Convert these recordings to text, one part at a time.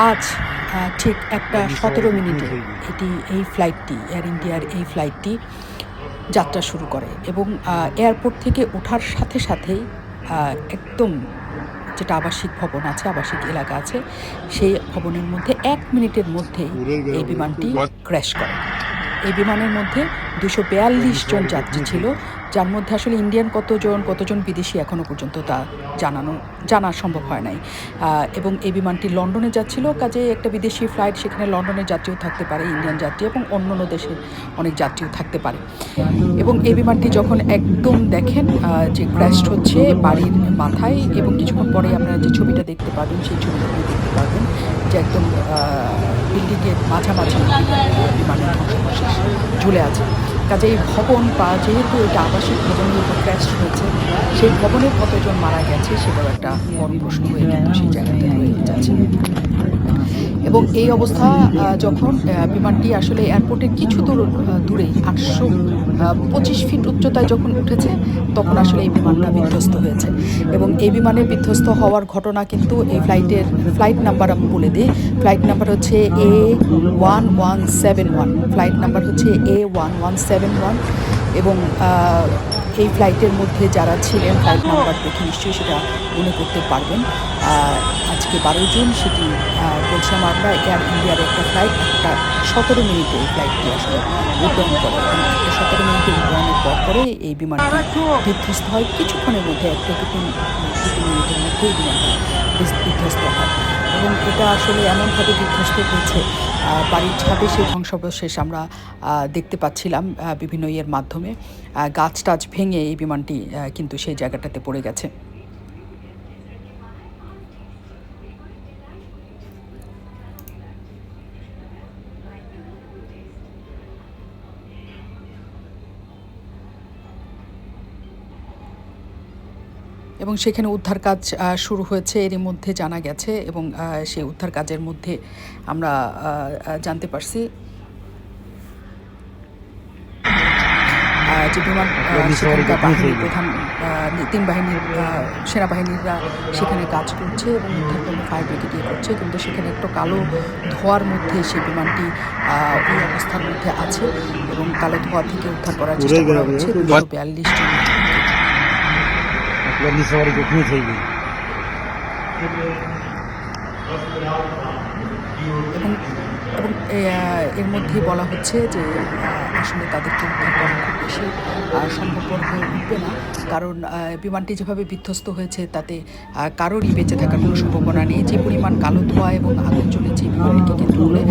আজ ঠিক 1:17 এটি এই ফ্লাইটটি এয়ার ইন্ডিয়ার এই ফ্লাইটটি যাত্রা শুরু করে এবং এয়ারপোর্ট থেকে ওঠার সাথে সাথেই একদম যেটা আবাসিক ভবন আছে, আবাসিক এলাকা আছে, সেই ভবনের মধ্যে 1 মিনিটের মধ্যেই এই বিমানটি ক্র্যাশ করে। এই বিমানের মধ্যে 242 জন যাত্রী ছিল, যার মধ্যে আসলে ইন্ডিয়ান কতজন বিদেশি এখনও পর্যন্ত তা জানা সম্ভব হয় নাই। এবং এই বিমানটি লন্ডনে যাচ্ছিল, কাজে একটা বিদেশি ফ্লাইট, সেখানে লন্ডনের যাত্রীও থাকতে পারে, ইন্ডিয়ান যাত্রী এবং অন্যান্য দেশের অনেক যাত্রীও থাকতে পারে। এবং এই বিমানটি যখন একদম দেখেন যে ক্র্যাশ হচ্ছে বাড়ির মাথায়, এবং কিছুক্ষণ পরে আপনারা যে ছবিটা দেখতে পাবেন, সেই ছবিটা দেখতে পাবেন যে একদম বিল্ডিংয়ের মাঝামাঝি বিমানের ধ্বংসাবশেষ ঝুলে আছে। কাজে এই ভবন বা যেহেতু এটা আবাসিক ভবনের উপর ক্র্যাশ হয়েছে, সেই ভবনের কতজন মারা গেছে সেটাও একটা বড় প্রশ্ন হয়ে কিন্তু সেই জায়গাতে রয়ে যাচ্ছে। এবং এই অবস্থা যখন বিমানটি আসলে এয়ারপোর্টের কিছু দূরে 825 ফিট উচ্চতায় যখন উঠেছে, তখন আসলে এই বিমানটা বিধ্বস্ত হয়েছে। এবং এই বিমানের বিধ্বস্ত হওয়ার ঘটনা কিন্তু এই ফ্লাইট নাম্বার আমি বলে দিই। ফ্লাইট নাম্বার হচ্ছে A1171, ফ্লাইট নাম্বার হচ্ছে A1171। এবং এই ফ্লাইটের মধ্যে যারা ছিলেন, ফ্লাইট নাম্বার দেখে নিশ্চয়ই সেটা মনে করতে পারবেন। আজকে 12 জুন, সেটি বলছিলাম আমরা এয়ার ইন্ডিয়ার একটা ফ্লাইট 1:17 এই ফ্লাইটটি আসলে উড্ডয়ন করে, এবং 1:17 উড্ডয়নের পরে এই বিমানটি বিধ্বস্ত হয়। কিছুক্ষণের মধ্যে 1 থেকে 2 মিনিটের মধ্যে এই বিমানটি বিধ্বস্ত হয়। এবং এটা আসলে এমনভাবে বিধ্বস্ত হয়েছে, বাড়ির ছাদে সেই ধ্বংসাবশেষ আমরা দেখতে পাচ্ছিলাম বিভিন্ন ইয়ের মাধ্যমে। গাছ টাছ ভেঙে এই বিমানটি কিন্তু সেই জায়গাটাতে পড়ে গেছে। এবং সেখানে উদ্ধার কাজ শুরু হয়েছে এরই মধ্যে জানা গেছে। এবং সেই উদ্ধার কাজের মধ্যে আমরা জানতে পারছি যে বিমান সেখানকার বাহিনীর প্রধান 3 বাহিনীর সেনাবাহিনীরা সেখানে কাজ করছে এবং উদ্ধারকর্মী ফায়ার ব্রিগেড করছে, কিন্তু সেখানে একটা কালো ধোঁয়ার মধ্যে সেই বিমানটি ওই অবস্থার মধ্যে আছে এবং কালো ধোঁয়া থেকে উদ্ধার করার চেষ্টা করা হচ্ছে। 242 জন এবং এর মধ্যেই বলা হচ্ছে যে আসলে তাদেরকে উদ্ধার করা খুব বেশি সম্ভবপর হয়ে উঠবে না, কারণ বিমানটি যেভাবে বিধ্বস্ত হয়েছে তাতে কারোরই বেঁচে থাকার কোনো সম্ভাবনা নেই। যে পরিমাণ কালো ধোঁয়া এবং আগুন জ্বলেছে বিমানটিকে কেন্দ্র করে,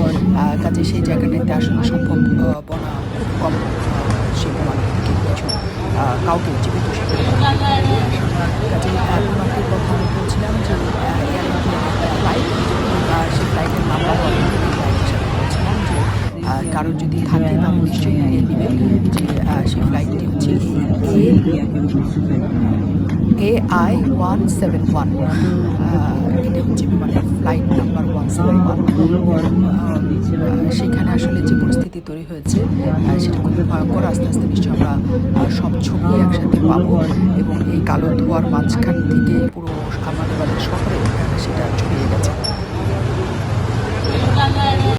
কাজে সেই জায়গাটাতে আসলে সম্ভাবনা খুব কম সেই বিমানটি থেকে কিছু কাউকে জীবিত সেখানে কাজে বিমানটির কথা আমি বলছিলাম যে এয়ার ইন্ডিয়ার একটা ফ্লাইট, সেই ফ্লাইটের নাম্বার ফ্লাইটের সাথে বলছিলাম যে কারোর যদি থাকে তাহলে নিশ্চয়ই নিয়ে নেবেন যে সেই ফ্লাইটটি হচ্ছে AI171, এটা হচ্ছে বিমানের ফ্লাইট নাম্বার 171। সেখানে আসলে যে পরিস্থিতি তৈরি হয়েছে সেটা খুব ভয়ঙ্কর। আস্তে আস্তে নিশ্চয়ই আমরা সব ছবি একসাথে পাবো, এবং এই কালো ধোঁয়ার মাঝখান থেকে পুরো আমাদের শহরে সেটা ছড়িয়ে গেছে।